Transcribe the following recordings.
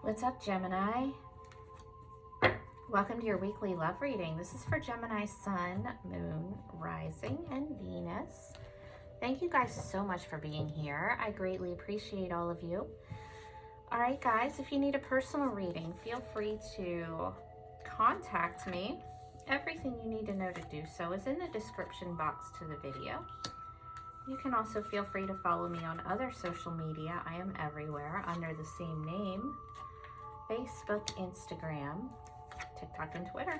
What's up, Gemini? Welcome to your weekly love reading. This is for Gemini Sun, Moon, Rising, and Venus. Thank you guys so much for being here. I greatly appreciate all of you. All right, guys, if you need a personal reading, feel free to contact me. Everything you need to know to do so is in the description box to the video. You can also feel free to follow me on other social media. I am everywhere under the same name: Facebook, Instagram, TikTok, and Twitter.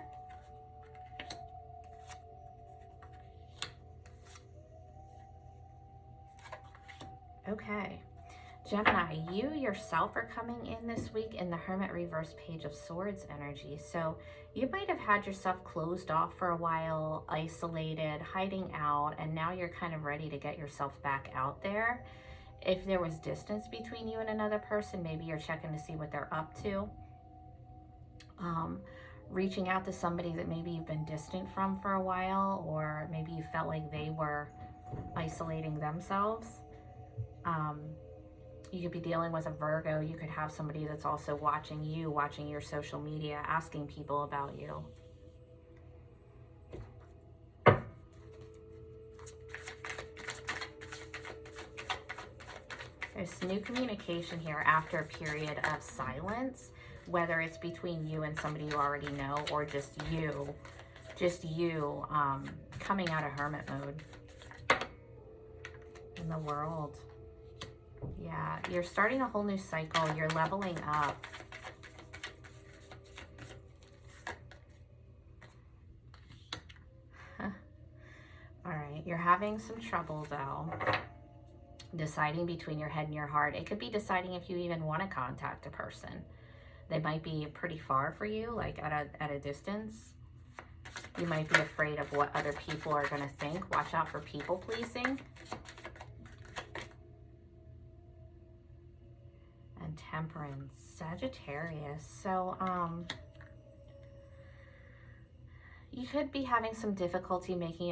Okay, Gemini, you yourself are coming in this week in the Hermit reverse Page of Swords energy. So you might have had yourself closed off for a while, isolated, hiding out, and now you're kind of ready to get yourself back out there. If there was distance between you and another person, maybe you're checking to see what they're up to. Reaching out to somebody that maybe you've been distant from for a while, or maybe you felt like they were isolating themselves. You could be dealing with a Virgo. You could have somebody that's also watching you, watching your social media, asking people about you. There's new communication here after a period of silence, whether it's between you and somebody you already know, or just you coming out of hermit mode in the world. Yeah, you're starting a whole new cycle. You're leveling up. All right, you're having some trouble though, deciding between your head and your heart. It could be deciding if you even want to contact a person. They might be pretty far for you, like at a distance. You might be afraid of what other people are going to think. Watch out for people pleasing. And Temperance, Sagittarius. So, you could be having some difficulty making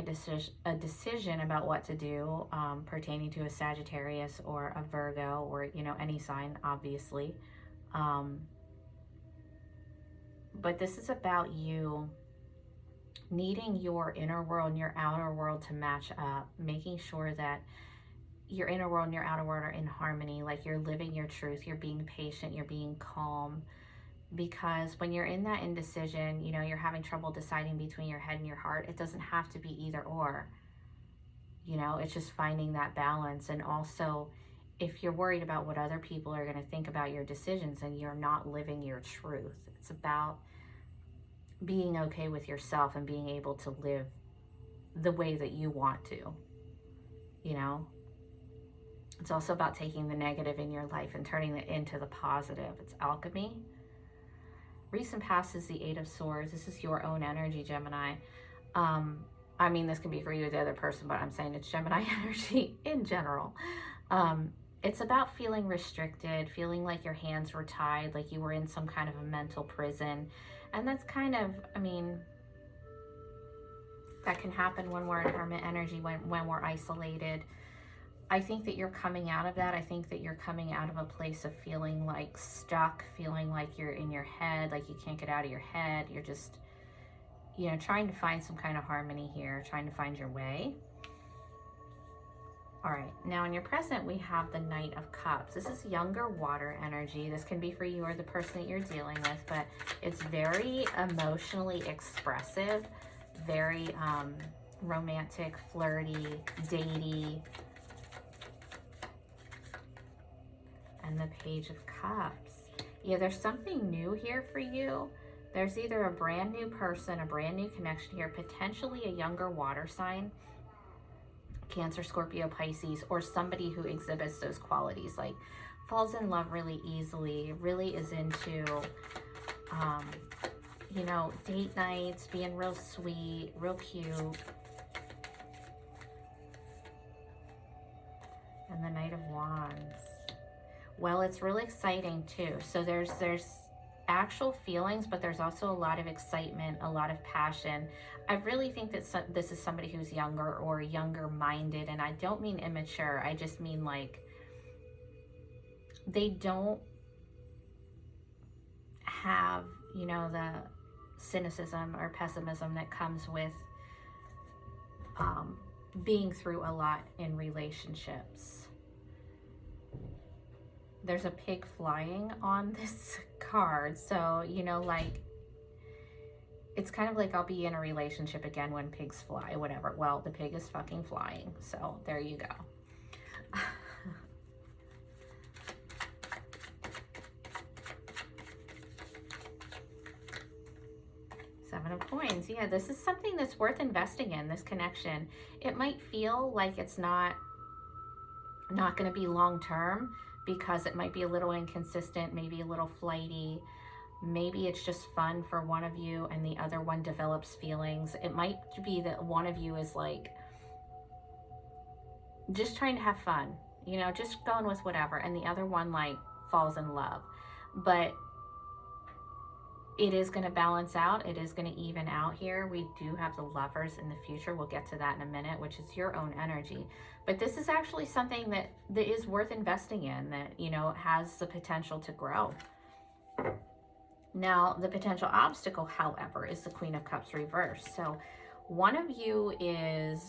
a decision about what to do pertaining to a Sagittarius or a Virgo, or, you know, any sign, obviously. But this is about you needing your inner world and your outer world to match up, making sure that your inner world and your outer world are in harmony, like you're living your truth, you're being patient, you're being calm. Because when you're in that indecision, you know, you're having trouble deciding between your head and your heart. It doesn't have to be either or. You know, it's just finding that balance. And also, if you're worried about what other people are going to think about your decisions, and you're not living your truth. It's about being okay with yourself and being able to live the way that you want to, you know. It's also about taking the negative in your life and turning it into the positive. It's alchemy. Recent past is the Eight of Swords. This is your own energy, Gemini. I mean, this can be for you or the other person, but I'm saying it's Gemini energy in general. It's about feeling restricted, feeling like your hands were tied, like you were in some kind of a mental prison. And that's kind of, I mean, that can happen when we're in hermit energy, when we're isolated. I think that you're coming out of that. I think that you're coming out of a place of feeling like stuck, feeling like you're in your head, like you can't get out of your head. You're just, you know, trying to find some kind of harmony here, trying to find your way. All right, now in your present, we have the Knight of Cups. This is younger water energy. This can be for you or the person that you're dealing with, but it's very emotionally expressive, very romantic, flirty, datey. And the Page of Cups. Yeah, there's something new here for you. There's either a brand new person, a brand new connection here, potentially a younger water sign, Cancer, Scorpio, Pisces, or somebody who exhibits those qualities, like falls in love really easily, really is into, you know, date nights, being real sweet, real cute. And the Knight of Wands. Well, it's really exciting too. So there's actual feelings, but there's also a lot of excitement, a lot of passion. I really think that this is somebody who's younger or younger minded, and I don't mean immature. I just mean like they don't have, you know, the cynicism or pessimism that comes with being through a lot in relationships. There's a pig flying on this card. So, you know, like, it's kind of like I'll be in a relationship again when pigs fly, whatever. Well, the pig is fucking flying. So there you go. Seven of Coins. Yeah, this is something that's worth investing in, this connection. It might feel like it's not going to be long term because it might be a little inconsistent, maybe a little flighty. Maybe it's just fun for one of you and the other one develops feelings. It might be that one of you is like just trying to have fun, you know, just going with whatever, and the other one like falls in love. But it is going to balance out. It is going to even out here. We do have the Lovers in the future. We'll get to that in a minute, which is your own energy. But this is actually something that is worth investing in, that, you know, has the potential to grow. Now, the potential obstacle, however, is the Queen of Cups reversed. So one of you is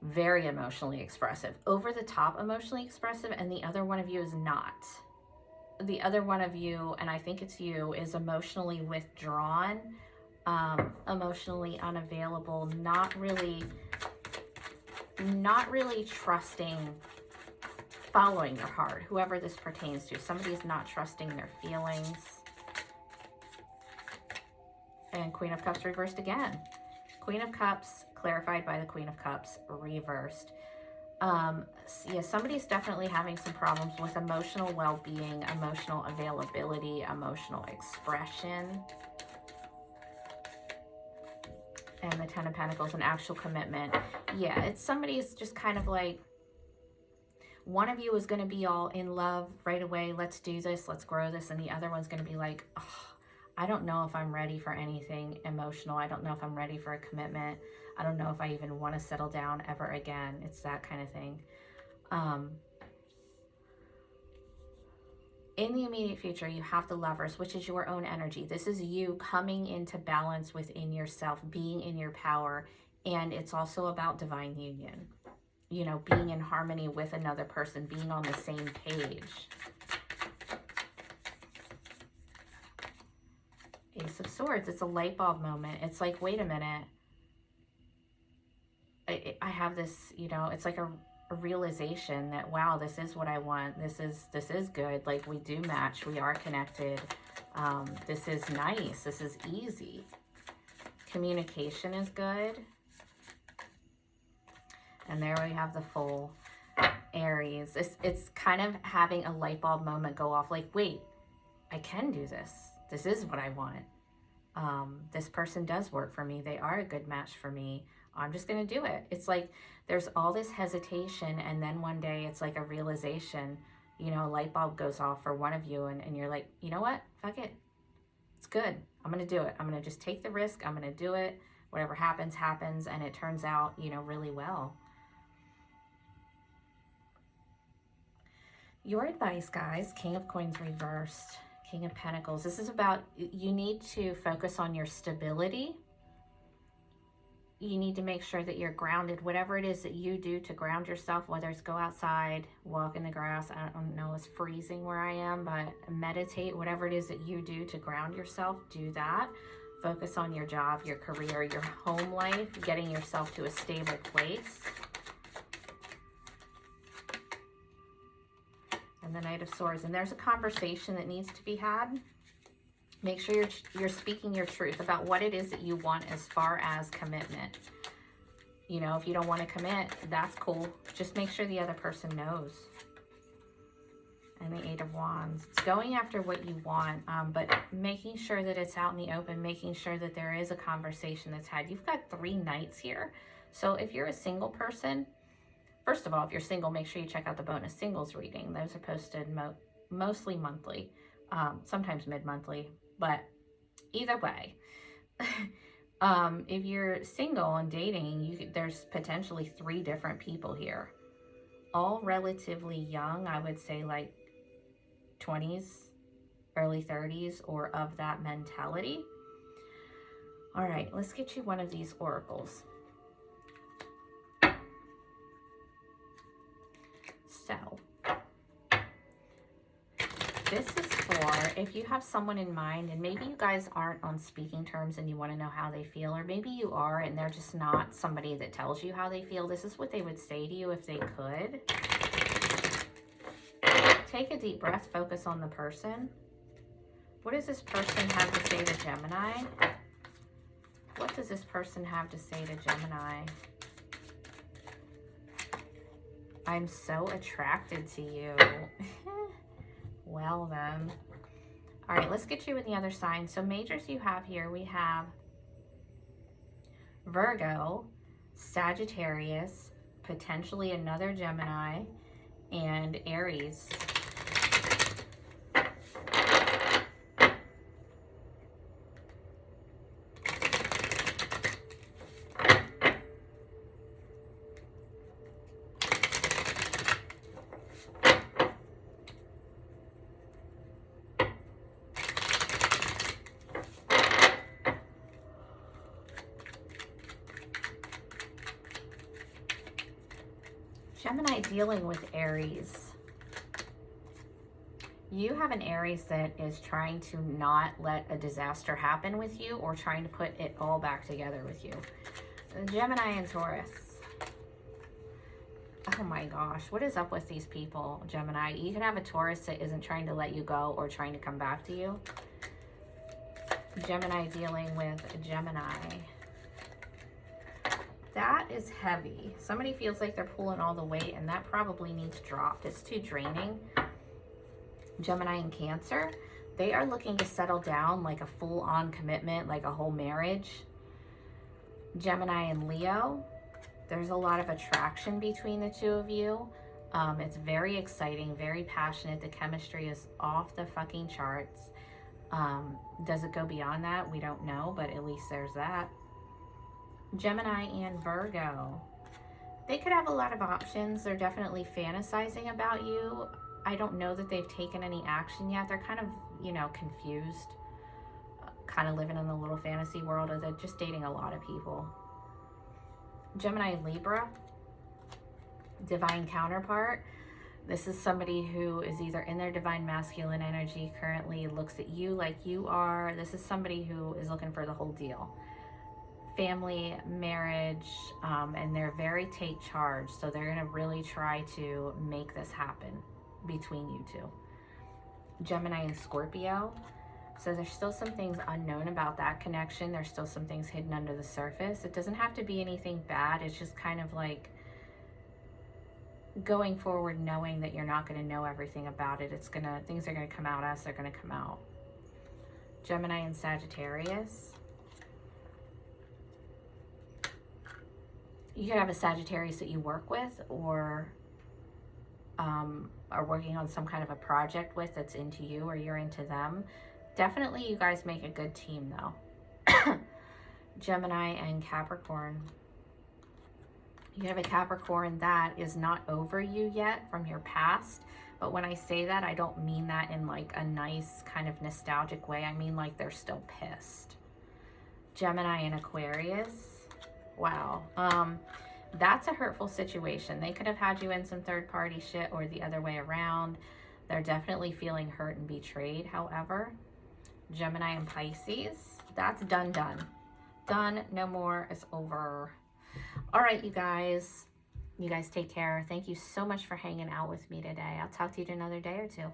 very emotionally expressive, over the top emotionally expressive, and the other one of you is not. The other one of you, and I think it's you, is emotionally withdrawn, emotionally unavailable, not really trusting, following their heart, whoever this pertains to. Somebody's not trusting their feelings. And Queen of Cups reversed again. Queen of Cups clarified by the Queen of Cups reversed. Yeah, somebody's definitely having some problems with emotional well-being, emotional availability, emotional expression. And the Ten of Pentacles, an actual commitment. Yeah, it's somebody's just kind of like, one of you is going to be all in love right away. Let's do this. Let's grow this. And the other one's going to be like, oh, I don't know if I'm ready for anything emotional. I don't know if I'm ready for a commitment. I don't know if I even want to settle down ever again. It's that kind of thing. In the immediate future, you have the Lovers, which is your own energy. This is you coming into balance within yourself, being in your power. And it's also about divine union. You know, being in harmony with another person, being on the same page. Ace of Swords, it's a light bulb moment. It's like, wait a minute. I have this, you know, it's like a realization that, wow, this is what I want. This is good. Like, we do match. We are connected. This is nice. This is easy. Communication is good. And there we have the full Aries. It's kind of having a light bulb moment go off. Like, wait, I can do this. This is what I want. This person does work for me. They are a good match for me. I'm just going to do it. It's like there's all this hesitation, and then one day it's like a realization, you know, a light bulb goes off for one of you, and you're like, you know what? Fuck it. It's good. I'm going to do it. I'm going to just take the risk. I'm going to do it. Whatever happens, happens, and it turns out, you know, really well. Your advice, guys, King of Coins reversed, King of Pentacles. This is about, you need to focus on your stability. You need to make sure that you're grounded. Whatever it is that you do to ground yourself, whether it's go outside, walk in the grass, I don't know, it's freezing where I am, but meditate, whatever it is that you do to ground yourself, do that. Focus on your job, your career, your home life, getting yourself to a stable place. And the Knight of Swords. And there's a conversation that needs to be had. Make sure you're speaking your truth about what it is that you want as far as commitment. You know, if you don't want to commit, that's cool. Just make sure the other person knows. And the Eight of Wands. It's going after what you want, but making sure that it's out in the open, making sure that there is a conversation that's had. You've got 3 Knights here. So if you're a single person, first of all, if you're single, make sure you check out the bonus singles reading. Those are posted mostly monthly, sometimes mid-monthly. But either way, if you're single and dating, there's potentially 3 different people here. All relatively young, I would say like 20s, early 30s or of that mentality. All right, let's get you one of these oracles. So, this is for if you have someone in mind and maybe you guys aren't on speaking terms and you want to know how they feel, or maybe you are and they're just not somebody that tells you how they feel. This is what they would say to you if they could. Take a deep breath, focus on the person. What does this person have to say to Gemini? What does this person have to say to Gemini? I'm so attracted to you. Well then. All right, let's get you in the other sign. So majors you have here, we have Virgo, Sagittarius, potentially another Gemini, and Aries. Gemini dealing with Aries. You have an Aries that is trying to not let a disaster happen with you or trying to put it all back together with you. Gemini and Taurus. Oh my gosh, what is up with these people, Gemini? You can have a Taurus that isn't trying to let you go or trying to come back to you. Gemini dealing with Gemini. That is heavy. Somebody feels like they're pulling all the weight and that probably needs dropped. It's too draining. Gemini and Cancer, they are looking to settle down like a full-on commitment, like a whole marriage. Gemini and Leo, there's a lot of attraction between the two of you. It's very exciting, very passionate. The chemistry is off the fucking charts. Does it go beyond that? We don't know, but at least there's that. Gemini and Virgo, they could have a lot of options. They're definitely fantasizing about you. I don't know that they've taken any action yet. They're kind of, you know, confused, kind of living in the little fantasy world, or they're just dating a lot of people. Gemini and Libra, divine counterpart. This is somebody who is either in their divine masculine energy currently, looks at you like you are. This is somebody who is looking for the whole deal. Family, marriage, and they're very take charge. So they're going to really try to make this happen between you two. Gemini and Scorpio. So there's still some things unknown about that connection. There's still some things hidden under the surface. It doesn't have to be anything bad. It's just kind of like going forward knowing that you're not going to know everything about it. Things are going to come out as they're going to come out. Gemini and Sagittarius. You could have a Sagittarius that you work with or are working on some kind of a project with that's into you or you're into them. Definitely you guys make a good team though. Gemini and Capricorn. You have a Capricorn that is not over you yet from your past. But when I say that, I don't mean that in like a nice kind of nostalgic way. I mean like they're still pissed. Gemini and Aquarius. Wow. That's a hurtful situation. They could have had you in some third-party shit or the other way around. They're definitely feeling hurt and betrayed, however. Gemini and Pisces. That's done. Done. No more. It's over. All right, you guys. You guys take care. Thank you so much for hanging out with me today. I'll talk to you in another day or two.